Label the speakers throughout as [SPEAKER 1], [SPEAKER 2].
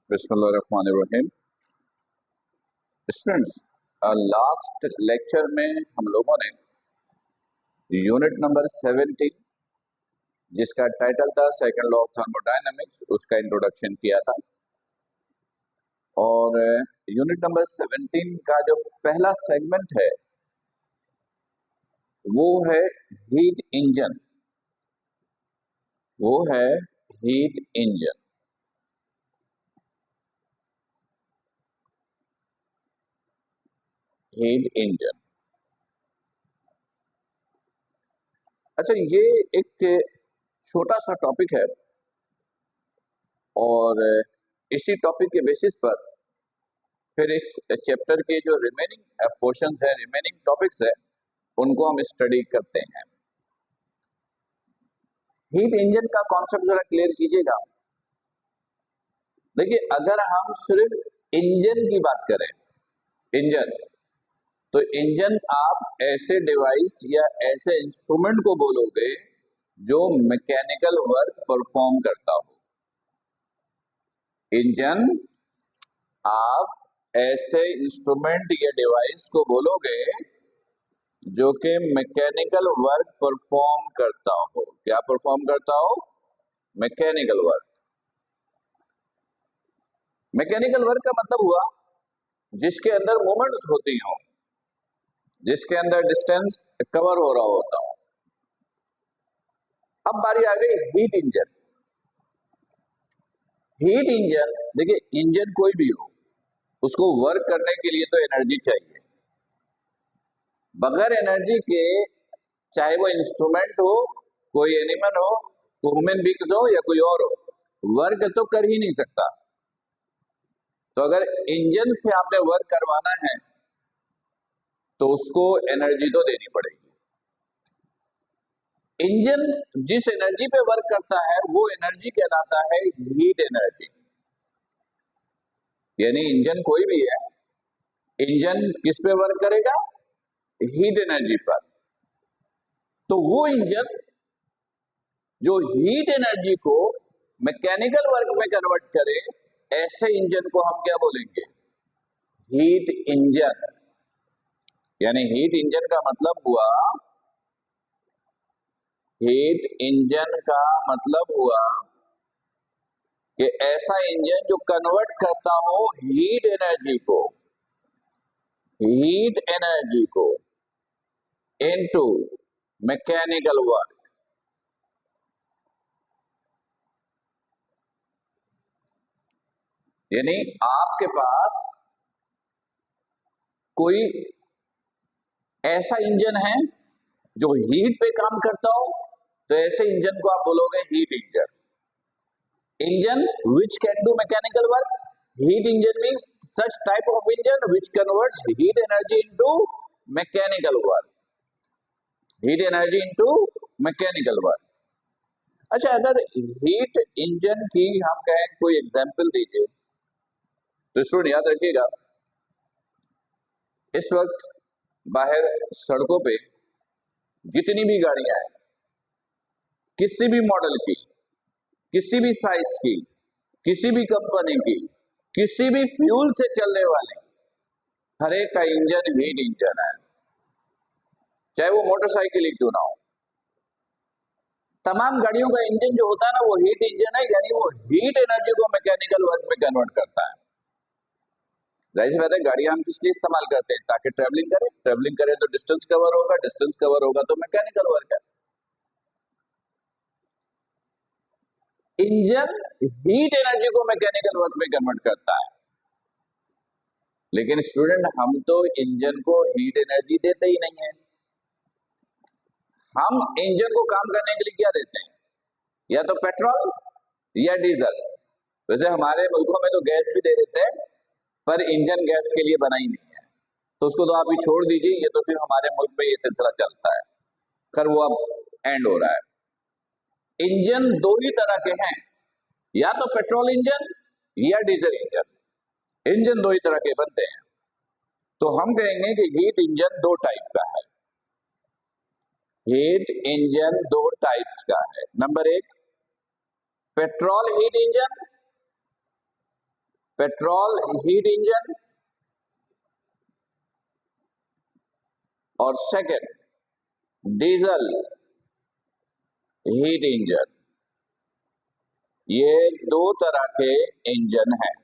[SPEAKER 1] बिस्मिल्लाहिर्रहमानिर्रहीम। Students, last lecture में हम लोगों ने यूनिट नंबर 17 जिसका टाइटल था सेकंड लॉ ऑफ थर्मोडायनेमिक्स उसका इंट्रोडक्शन किया था। और यूनिट नंबर 17 का जो पहला सेगमेंट है वो है हीट इंजन। वो है हीट इंजन। Heat engine. अच्छा, ये एक छोटा सा टॉपिक है और इसी टॉपिक के बेसिस पर फिर इस चैप्टर के जो रिमेनिंग पोर्शंस है, रिमेनिंग टॉपिक्स है, उनको हम स्टडी करते हैं। हीट इंजन का कॉन्सेप्ट जरा क्लियर कीजिएगा। देखिए, अगर हम सिर्फ इंजन की बात करें, इंजन, तो इंजन आप ऐसे डिवाइस या ऐसे इंस्ट्रूमेंट को बोलोगे जो मैकेनिकल वर्क परफॉर्म करता हो। इंजन आप ऐसे इंस्ट्रूमेंट या डिवाइस को बोलोगे जो कि मैकेनिकल वर्क परफॉर्म करता हो। क्या परफॉर्म करता हो? Mechanical work. मैकेनिकल वर्क का मतलब हुआ जिसके अंदर मूवमेंट्स होती हो, जिसके अंदर डिस्टेंस कवर हो रहा होता हो। अब बारी आ गई हीट इंजन। हीट इंजन, देखिए, इंजन कोई भी हो, उसको वर्क करने के लिए तो एनर्जी चाहिए। बगैर एनर्जी के, चाहे वो इंस्ट्रूमेंट हो, कोई एनिमल हो, ह्यूमन बींग्स हो या कोई और हो, वर्क तो कर ही नहीं सकता। तो अगर इंजन से आपने वर्क करवाना है तो उसको एनर्जी तो देनी पड़ेगी। इंजन जिस एनर्जी पे वर्क करता है वो एनर्जी कहलाता है हीट एनर्जी। यानी इंजन कोई भी है, इंजन किस पे वर्क करेगा? हीट एनर्जी पर। तो वो इंजन जो हीट एनर्जी को मैकेनिकल वर्क में कन्वर्ट करे, ऐसे इंजन को हम क्या बोलेंगे? Heat engine. यानी हीट इंजन का मतलब हुआ, हीट इंजन का मतलब हुआ कि ऐसा इंजन जो कन्वर्ट करता हो हीट एनर्जी को, हीट एनर्जी को इनटू मैकेनिकल वर्क। यानी आपके पास कोई ऐसा इंजन है जो हीट पे काम करता हो, तो ऐसे इंजन को आप बोलोगे heat engine. Engine which can do mechanical work. Heat engine means such type of engine which converts heat energy into mechanical work. Heat energy into mechanical work. अच्छा, अगर हीट इंजन की हम कहें कोई एग्जांपल दीजिए, तो स्टूडेंट याद रखिएगा, इस वक्त बाहर सड़कों पे जितनी भी गाड़ियां हैं, किसी भी मॉडल की, किसी भी साइज की, किसी भी कंपनी की, किसी भी फ्यूल से चलने वाली, हर एक का इंजन हीट इंजन है, चाहे वो मोटरसाइकिल ही क्यों ना हो। तमाम गाड़ियों का इंजन जो होता है ना, वो हीट इंजन है। यानी वो हीट एनर्जी को मैकेनिकल वर्क में कन्वर्ट करता है। जाहिर सी बात है, गाड़ियां हम किस लिए इस्तेमाल करते हैं? ताकि ट्रेवलिंग करें। ट्रेवलिंग करें तो डिस्टेंस कवर होगा, डिस्टेंस कवर होगा तो मैकेनिकल वर्क है। इंजन हीट एनर्जी को मैकेनिकल वर्क में कन्वर्ट करता है। लेकिन स्टूडेंट, हम तो इंजन को हीट एनर्जी देते ही नहीं है। हम इंजन को काम करने के लिए क्या देते हैं? या तो पेट्रोल या डीजल। वैसे हमारे मुल्कों में तो गैस भी दे देते हैं, पर इंजन गैस के लिए बना ही नहीं है, तो उसको तो आप ही छोड़ दीजिए। ये तो सिर्फ हमारे मुल्क में ये सिलसिला चलता है। खैर, वो अब एंड हो रहा है। इंजन दो ही तरह के हैं, या तो पेट्रोल इंजन या डीजल इंजन। इंजन दो ही तरह के बनते हैं। तो हम कहेंगे कि हीट इंजन दो टाइप का है। हीट इंजन दो टाइप्स का है। नंबर एक, petrol heat engine, petrol heat engine और सेकंड डीजल हीट इंजन। ये दो तरह के इंजन हैं।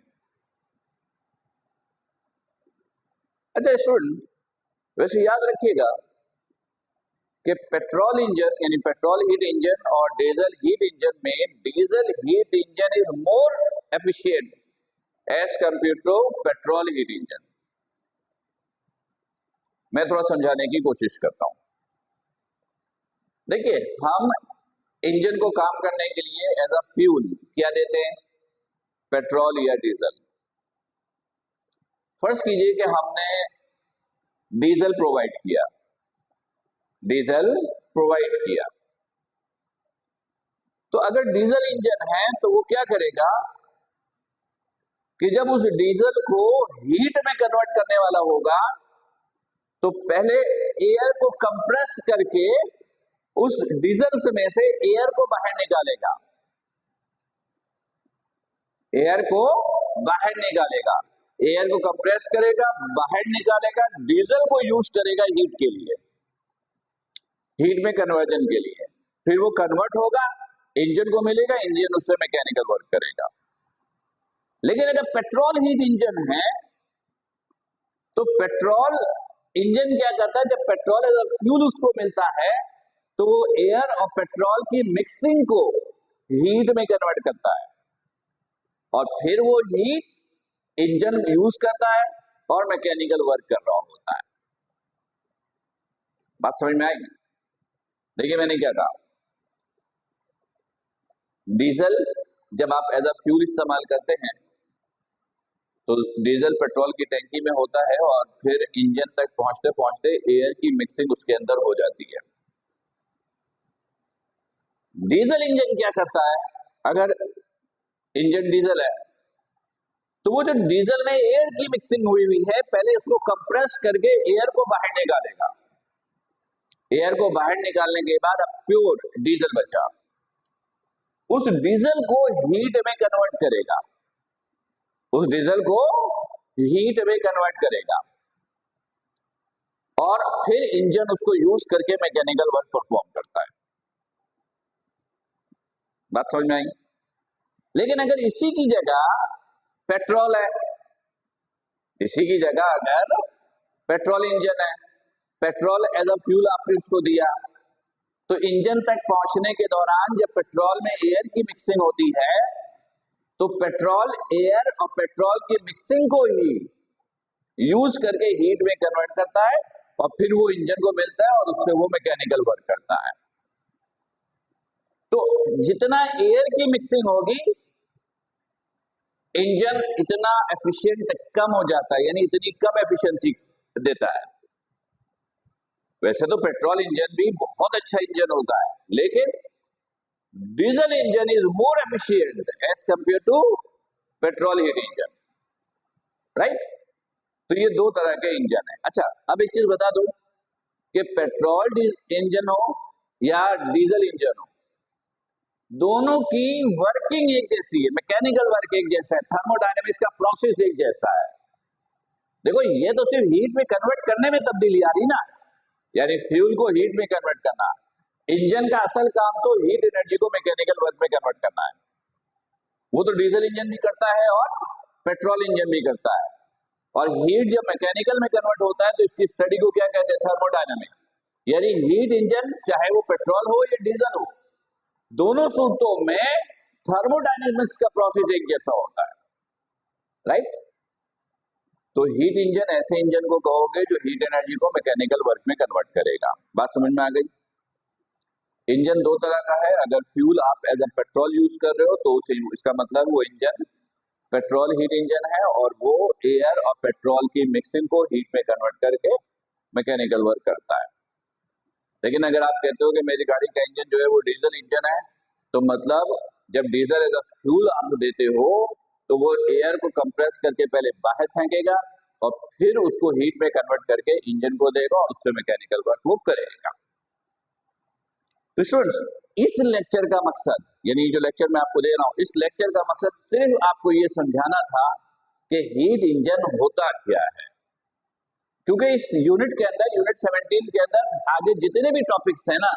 [SPEAKER 1] अच्छा स्टूडेंट, वैसे याद रखिएगा कि पेट्रोल इंजन यानी पेट्रोल हीट इंजन और डीजल हीट इंजन में diesel heat engine is more efficient as compare to petrol heat engine. मैं थोड़ा समझाने की कोशिश करता हूं। देखिए, हम इंजन को काम करने के लिए एज अ फ्यूल क्या देते हैं? पेट्रोल या डीजल। फर्ज कीजिए कि हमने डीजल प्रोवाइड किया, तो अगर डीजल इंजन है तो वो क्या करेगा कि जब उस डीजल को हीट में कन्वर्ट करने वाला होगा तो पहले एयर को कंप्रेस करके उस डीजल में से एयर को बाहर निकालेगा, एयर को कंप्रेस करेगा, बाहर निकालेगा, डीजल को यूज करेगा हीट के लिए, हीट में कन्वर्जन के लिए। फिर वो कन्वर्ट होगा, इंजन को मिलेगा, इंजन उससे मैकेनिकल वर्क करेगा। लेकिन अगर पेट्रोल हीट इंजन है तो पेट्रोल इंजन क्या करता है? जब पेट्रोल एज फ्यूल उसको मिलता है तो वो एयर और पेट्रोल की मिक्सिंग को हीट में कन्वर्ट करता है और फिर वो हीट इंजन यूज करता है और मैकेनिकल वर्क कर रहा होता है। बात समझ में आई? देखिए मैंने क्या कहा, डीजल जब आप एज अ फ्यूल इस्तेमाल करते हैं तो डीजल पेट्रोल की टैंकी में होता है और फिर इंजन तक पहुंचते पहुंचते एयर की मिक्सिंग उसके अंदर हो जाती है। डीजल इंजन क्या करता है? अगर इंजन डीजल है तो वो जो डीजल में एयर की मिक्सिंग हुई है पहले उसको कंप्रेस करके एयर को बाहर निकालेगा। एयर को बाहर निकालने के बाद अब प्योर डीजल बचा, उस डीजल को हीट में कन्वर्ट करेगा, और फिर इंजन उसको यूज करके मैकेनिकल वर्क परफॉर्म करता है। बात समझ में आई? लेकिन अगर इसी की जगह पेट्रोल है, इसी की जगह अगर पेट्रोल इंजन है, पेट्रोल एज अ फ्यूल आपने उसको दिया, तो इंजन तक पहुंचने के दौरान जब पेट्रोल में एयर की मिक्सिंग होती है तो पेट्रोल एयर और पेट्रोल की मिक्सिंग को ही यूज करके हीट में कन्वर्ट करता है और फिर वो इंजन को मिलता है और उससे वो मैकेनिकल वर्क करता है। तो जितना एयर की मिक्सिंग होगी इंजन इतना एफिशिएंट कम हो जाता है, यानी इतनी कम एफिशिएंसी देता है। वैसे तो पेट्रोल इंजन भी बहुत अच्छा इंजन होता है, लेकिन diesel engine is more efficient as compare to petrol heat engine, right? तो ये दो तरह के इंजन है। अच्छा, अब एक चीज बता दूं कि पेट्रोल इंजन हो या डीजल इंजन हो, दोनों की वर्किंग एक जैसी है, मैकेनिकल वर्क एक जैसा है, थर्मोडायनेमिक्स का प्रोसेस एक जैसा है। देखो, ये तो सिर्फ हीट में कन्वर्ट करने में तब्दीली आ रही ना, यानी फ्यूल को हीट में कन्वर्ट करना। इंजन का असल काम तो हीट एनर्जी को मैकेनिकल वर्क में कन्वर्ट करना है। वो तो डीजल इंजन भी करता है और पेट्रोल इंजन भी करता है। और हीट जब मैकेनिकल में कन्वर्ट होता है तो इसकी स्टडी को क्या कहते हैं? थर्मोडायनेमिक्स। यानी हीट इंजन चाहे वो पेट्रोल हो या डीजल हो, दोनों सूत्रों में थर्मोडायनेमिक्स का प्रोसेस एक जैसा होता है, राइट? तो हीट इंजन ऐसे इंजन को कहोगे जो हीट एनर्जी को मैकेनिकल वर्क में कन्वर्ट करेगा। बात समझ में आ गई? इंजन दो तरह का है। अगर फ्यूल आप एज ए पेट्रोल यूज कर रहे हो तो इसका मतलब वो इंजन पेट्रोल हीट इंजन है और वो एयर और पेट्रोल की मिक्सिंग को हीट में कन्वर्ट करके मैकेनिकल वर्क करता है। लेकिन अगर आप कहते हो कि मेरी गाड़ी का इंजन जो है वो डीजल इंजन है, तो मतलब जब डीजल एज अ फ्यूल आप देते हो तो वो एयर को कंप्रेस करके पहले बाहर फेंकेगा और फिर उसको हीट में कन्वर्ट करके इंजन को देगा और उससे मैकेनिकल वर्क वो करेगा। तो स्टूडेंट्स, इस लेक्चर का मकसद, यानी जो लेक्चर मैं आपको दे रहा हूं, इस लेक्चर का मकसद सिर्फ आपको ये समझाना था कि हीट इंजन होता क्या है, क्योंकि इस यूनिट के अंदर, यूनिट 17 के अंदर आगे जितने भी टॉपिक्स हैं ना,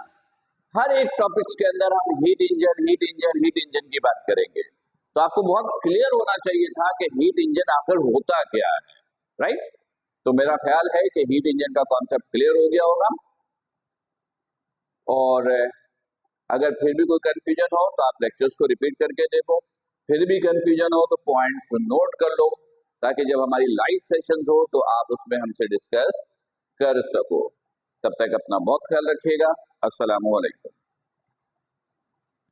[SPEAKER 1] हर एक टॉपिक्स के अंदर हम हीट इंजन की बात करेंगे। तो आपको बहुत क्लियर होना चाहिए था कि हीट इंजन आखिर होता क्या है, राइट। तो मेरा ख्याल है कि हीट इंजन का कॉन्सेप्ट क्लियर हो गया होगा। और अगर फिर भी कोई कंफ्यूजन हो तो आप लेक्चर्स को रिपीट करके देखो, फिर भी कंफ्यूजन हो तो पॉइंट्स को नोट कर लो, ताकि जब हमारी लाइव सेशंस हो तो आप उसमें हमसे डिस्कस कर सको। तब तक अपना बहुत ख्याल रखिएगा। अस्सलामु अलैकुम।